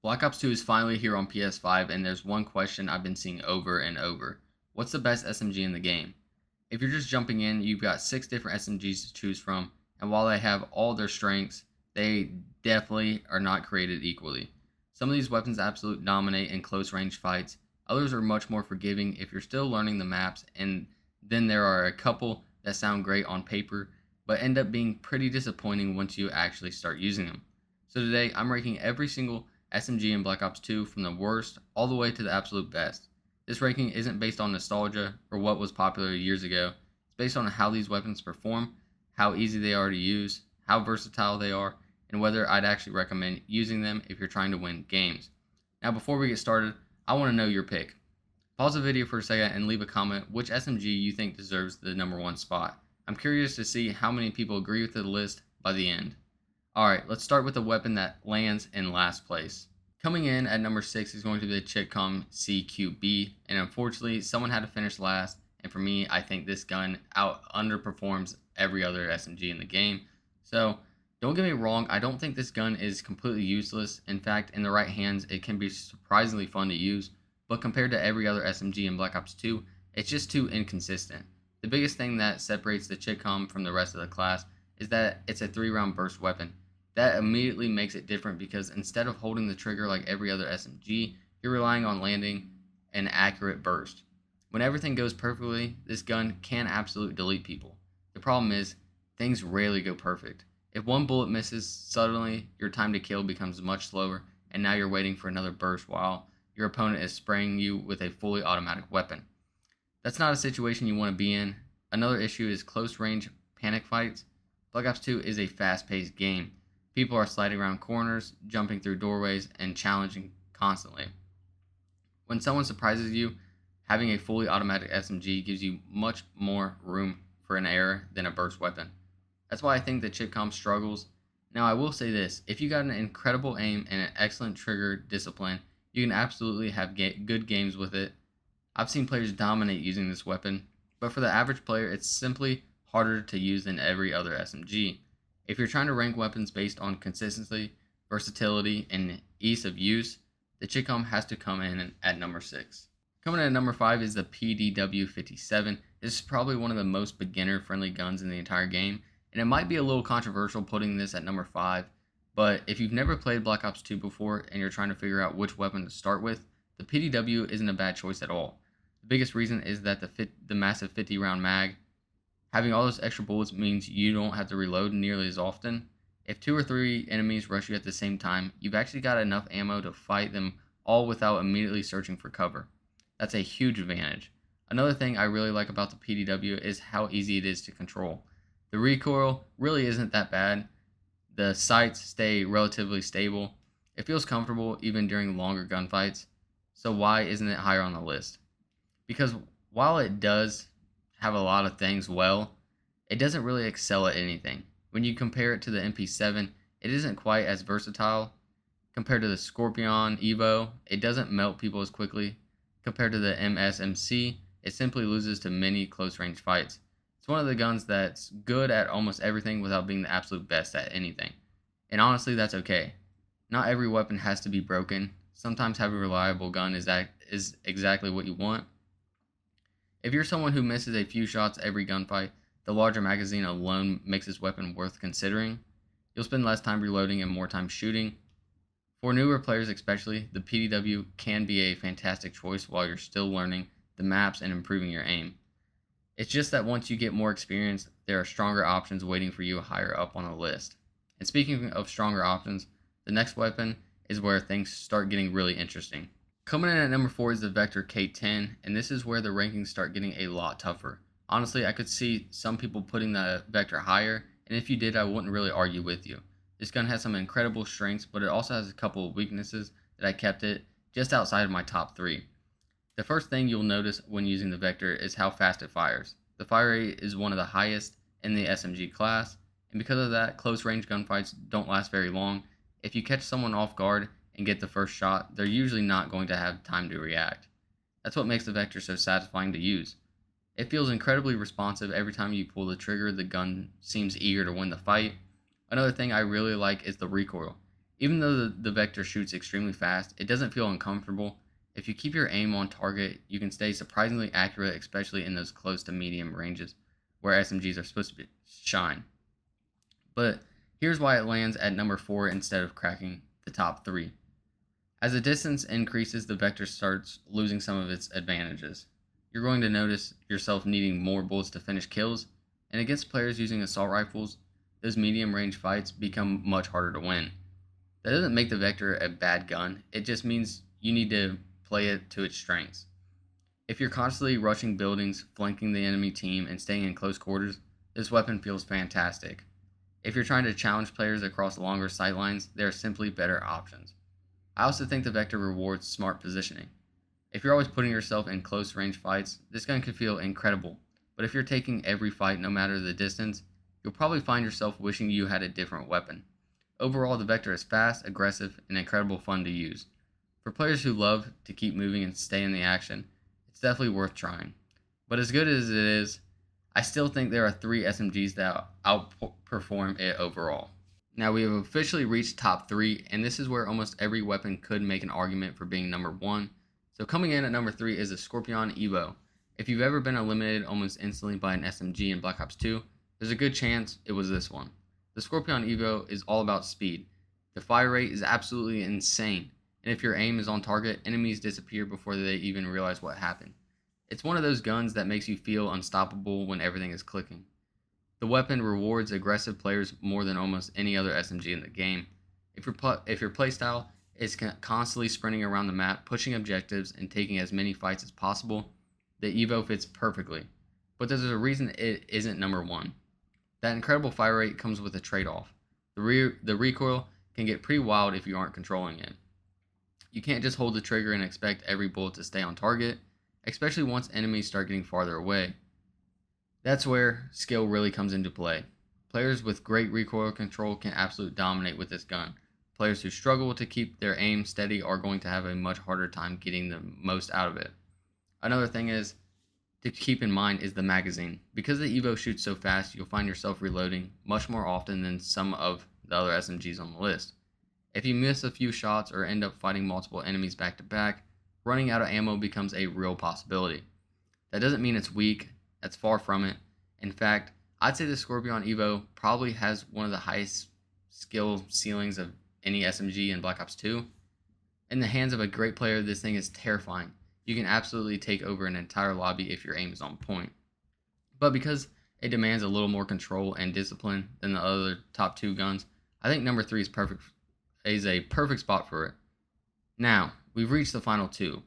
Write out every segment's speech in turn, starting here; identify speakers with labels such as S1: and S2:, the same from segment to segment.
S1: Black Ops 2 is finally here on PS5, and there's one question I've been seeing over and over. What's the best SMG in the game? If you're just jumping in, you've got 6 different SMGs to choose from, and while they have all their strengths, they definitely are not created equally. Some of these weapons absolutely dominate in close range fights, others are much more forgiving if you're still learning the maps, and then there are a couple that sound great on paper, but end up being pretty disappointing once you actually start using them. So today, I'm ranking every single SMG in Black Ops 2 from the worst all the way to the absolute best. This ranking isn't based on nostalgia or what was popular years ago. It's based on how these weapons perform, how easy they are to use, how versatile they are, and whether I'd actually recommend using them if you're trying to win games. Now, before we get started, I want to know your pick. Pause the video for a second and leave a comment which SMG you think deserves the number 1 spot. I'm curious to see how many people agree with the list by the end. Alright, let's start with the weapon that lands in last place. Coming in at number 6 is going to be the Chitcom CQB, and unfortunately, someone had to finish last, and for me, I think this gun underperforms every other SMG in the game. So, don't get me wrong, I don't think this gun is completely useless. In fact, in the right hands, it can be surprisingly fun to use, but compared to every other SMG in Black Ops 2, it's just too inconsistent. The biggest thing that separates the Chitcom from the rest of the class is that it's a 3-round burst weapon. That immediately makes it different because instead of holding the trigger like every other SMG, you're relying on landing an accurate burst. When everything goes perfectly, this gun can absolutely delete people. The problem is, things rarely go perfect. If one bullet misses, suddenly your time to kill becomes much slower, and now you're waiting for another burst while your opponent is spraying you with a fully automatic weapon. That's not a situation you want to be in. Another issue is close range panic fights. Black Ops 2 is a fast-paced game. People are sliding around corners, jumping through doorways, and challenging constantly. When someone surprises you, having a fully automatic SMG gives you much more room for an error than a burst weapon. That's why I think the Chitcom struggles. Now, I will say this, if you got an incredible aim and an excellent trigger discipline, you can absolutely have good games with it. I've seen players dominate using this weapon, but for the average player, it's simply harder to use than every other SMG. If you're trying to rank weapons based on consistency, versatility, and ease of use, the Chitcom has to come in at number 6. Coming in at number 5 is the PDW-57. This is probably one of the most beginner-friendly guns in the entire game, and it might be a little controversial putting this at number 5, but if you've never played Black Ops 2 before and you're trying to figure out which weapon to start with, the PDW isn't a bad choice at all. The biggest reason is that the massive 50-round mag. Having all those extra bullets means you don't have to reload nearly as often. If 2 or 3 enemies rush you at the same time, you've actually got enough ammo to fight them all without immediately searching for cover. That's a huge advantage. Another thing I really like about the PDW is how easy it is to control. The recoil really isn't that bad. The sights stay relatively stable. It feels comfortable even during longer gunfights. So why isn't it higher on the list? Because while it does have a lot of things well, it doesn't really excel at anything. When you compare it to the MP7, it isn't quite as versatile. Compared to the Scorpion Evo, it doesn't melt people as quickly. Compared to the MSMC, it simply loses to many close-range fights. It's one of the guns that's good at almost everything without being the absolute best at anything. And honestly, that's okay. Not every weapon has to be broken. Sometimes having a reliable gun is exactly what you want. If you're someone who misses a few shots every gunfight, the larger magazine alone makes this weapon worth considering. You'll spend less time reloading and more time shooting. For newer players especially, the PDW can be a fantastic choice while you're still learning the maps and improving your aim. It's just that once you get more experience, there are stronger options waiting for you higher up on the list. And speaking of stronger options, the next weapon is where things start getting really interesting. Coming in at number 4 is the Vector K10, and this is where the rankings start getting a lot tougher. Honestly, I could see some people putting the Vector higher, and if you did, I wouldn't really argue with you. This gun has some incredible strengths, but it also has a couple of weaknesses that I kept it just outside of my top 3. The first thing you'll notice when using the Vector is how fast it fires. The fire rate is one of the highest in the SMG class, and because of that, close range gunfights don't last very long. If you catch someone off guard and get the first shot, they're usually not going to have time to react. That's what makes the Vector so satisfying to use. It feels incredibly responsive every time you pull the trigger. The gun seems eager to win the fight. Another thing I really like is the recoil. Even though the Vector shoots extremely fast, it doesn't feel uncomfortable. If you keep your aim on target, you can stay surprisingly accurate, especially in those close to medium ranges where SMGs are supposed to shine. But here's why it lands at number 4 instead of cracking the top 3. As the distance increases, the Vector starts losing some of its advantages. You're going to notice yourself needing more bullets to finish kills, and against players using assault rifles, those medium range fights become much harder to win. That doesn't make the Vector a bad gun, it just means you need to play it to its strengths. If you're constantly rushing buildings, flanking the enemy team, and staying in close quarters, this weapon feels fantastic. If you're trying to challenge players across longer sightlines, there are simply better options. I also think the Vector rewards smart positioning. If you're always putting yourself in close range fights, this gun can feel incredible, but if you're taking every fight no matter the distance, you'll probably find yourself wishing you had a different weapon. Overall, the Vector is fast, aggressive, and incredible fun to use. For players who love to keep moving and stay in the action, it's definitely worth trying. But as good as it is, I still think there are 3 SMGs that outperform it overall. Now we have officially reached top 3, and this is where almost every weapon could make an argument for being number 1. So coming in at number 3 is the Scorpion Evo. If you've ever been eliminated almost instantly by an SMG in Black Ops 2, there's a good chance it was this one. The Scorpion Evo is all about speed. The fire rate is absolutely insane, and if your aim is on target, enemies disappear before they even realize what happened. It's one of those guns that makes you feel unstoppable when everything is clicking. The weapon rewards aggressive players more than almost any other SMG in the game. If your playstyle is constantly sprinting around the map, pushing objectives, and taking as many fights as possible, the Evo fits perfectly. But there's a reason it isn't number 1. That incredible fire rate comes with a trade-off. The recoil can get pretty wild if you aren't controlling it. You can't just hold the trigger and expect every bullet to stay on target, especially once enemies start getting farther away. That's where skill really comes into play. Players with great recoil control can absolutely dominate with this gun. Players who struggle to keep their aim steady are going to have a much harder time getting the most out of it. Another thing to keep in mind is the magazine. Because the Evo shoots so fast, you'll find yourself reloading much more often than some of the other SMGs on the list. If you miss a few shots or end up fighting multiple enemies back to back, running out of ammo becomes a real possibility. That doesn't mean it's weak, that's far from it. In fact, I'd say the Scorpion Evo probably has one of the highest skill ceilings of any SMG in Black Ops 2. In the hands of a great player, this thing is terrifying. You can absolutely take over an entire lobby if your aim is on point. But because it demands a little more control and discipline than the other top 2 guns, I think number 3 is a perfect spot for it. Now, we've reached the final 2.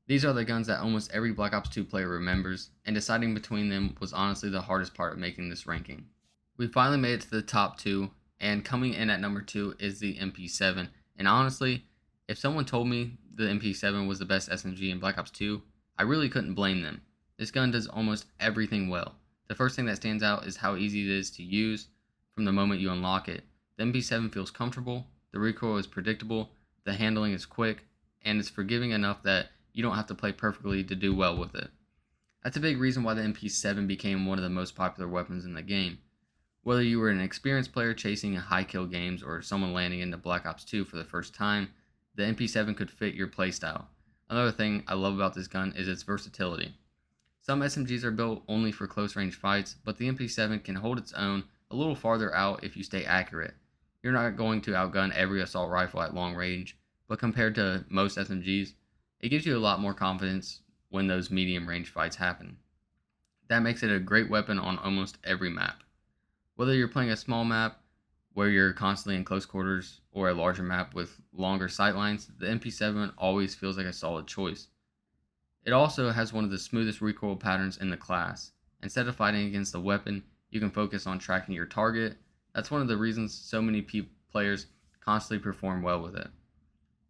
S1: These are the guns that almost every Black Ops 2 player remembers, and deciding between them was honestly the hardest part of making this ranking. We finally made it to the top 2, and coming in at number 2 is the MP7, and honestly, if someone told me the MP7 was the best SMG in Black Ops 2, I really couldn't blame them. This gun does almost everything well. The first thing that stands out is how easy it is to use from the moment you unlock it. The MP7 feels comfortable, the recoil is predictable, the handling is quick, and it's forgiving enough that you don't have to play perfectly to do well with it. That's a big reason why the MP7 became one of the most popular weapons in the game. Whether you were an experienced player chasing high kill games or someone landing into Black Ops 2 for the first time, the MP7 could fit your playstyle. Another thing I love about this gun is its versatility. Some SMGs are built only for close range fights, but the MP7 can hold its own a little farther out if you stay accurate. You're not going to outgun every assault rifle at long range, but compared to most SMGs, it gives you a lot more confidence when those medium range fights happen. That makes it a great weapon on almost every map. Whether you're playing a small map where you're constantly in close quarters or a larger map with longer sightlines, the MP7 always feels like a solid choice. It also has one of the smoothest recoil patterns in the class. Instead of fighting against the weapon, you can focus on tracking your target. That's one of the reasons so many players constantly perform well with it.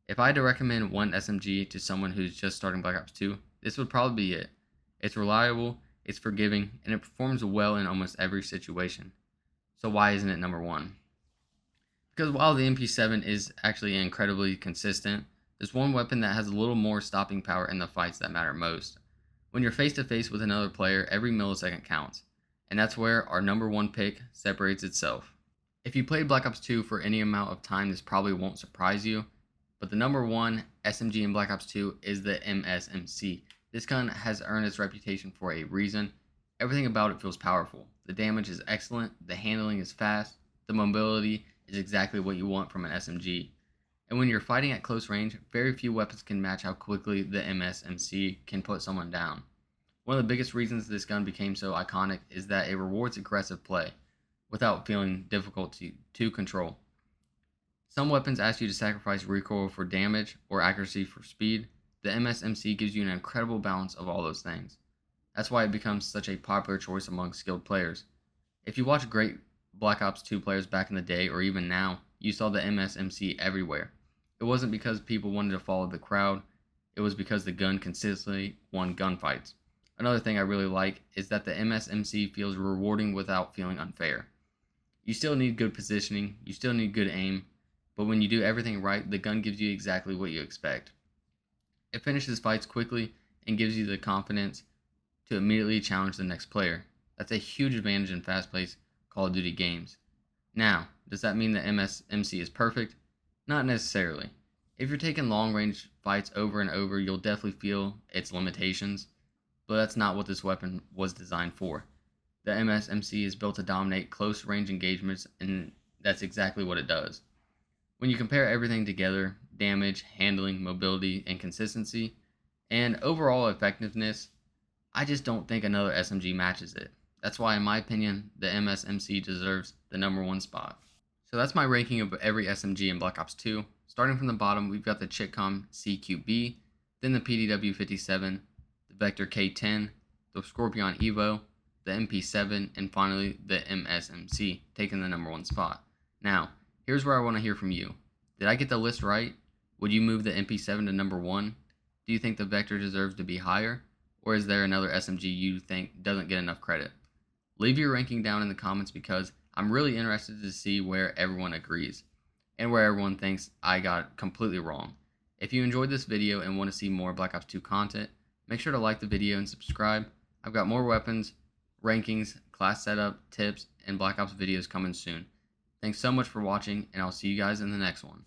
S1: If I had to recommend one SMG to someone who's just starting Black Ops 2, this would probably be it. It's reliable, it's forgiving, and it performs well in almost every situation. So why isn't it number 1? Because while the MP7 is actually incredibly consistent, there's one weapon that has a little more stopping power in the fights that matter most. When you're face to face with another player, every millisecond counts, and that's where our number 1 pick separates itself. If you played Black Ops 2 for any amount of time, this probably won't surprise you, but the number one SMG in Black Ops 2 is the MSMC. This gun has earned its reputation for a reason. Everything about it feels powerful. The damage is excellent, the handling is fast, the mobility is exactly what you want from an SMG. And when you're fighting at close range, very few weapons can match how quickly the MSMC can put someone down. One of the biggest reasons this gun became so iconic is that it rewards aggressive play without feeling difficult to control. Some weapons ask you to sacrifice recoil for damage or accuracy for speed. The MSMC gives you an incredible balance of all those things. That's why it becomes such a popular choice among skilled players. If you watch great Black Ops 2 players back in the day or even now, you saw the MSMC everywhere. It wasn't because people wanted to follow the crowd, it was because the gun consistently won gunfights. Another thing I really like is that the MSMC feels rewarding without feeling unfair. You still need good positioning, you still need good aim, but when you do everything right, the gun gives you exactly what you expect. It finishes fights quickly and gives you the confidence to immediately challenge the next player. That's a huge advantage in fast-paced Call of Duty games. Now, does that mean the MSMC is perfect? Not necessarily. If you're taking long-range fights over and over, you'll definitely feel its limitations, but that's not what this weapon was designed for. The MSMC is built to dominate close-range engagements, and that's exactly what it does. When you compare everything together, damage, handling, mobility, and consistency, and overall effectiveness, I just don't think another SMG matches it. That's why, in my opinion, the MSMC deserves the number one spot. So that's my ranking of every SMG in Black Ops 2. Starting from the bottom, we've got the Chitcom CQB, then the PDW-57, the Vector K10, the Scorpion Evo, the MP7, and finally the MSMC, taking the number one spot. Now, here's where I want to hear from you. Did I get the list right? Would you move the MP7 to number one? Do you think the Vector deserves to be higher? Or is there another SMG you think doesn't get enough credit? Leave your ranking down in the comments because I'm really interested to see where everyone agrees and where everyone thinks I got completely wrong. If you enjoyed this video and want to see more Black Ops 2 content, make sure to like the video and subscribe. I've got more weapons, rankings, class setup, tips, and Black Ops videos coming soon. Thanks so much for watching, and I'll see you guys in the next one.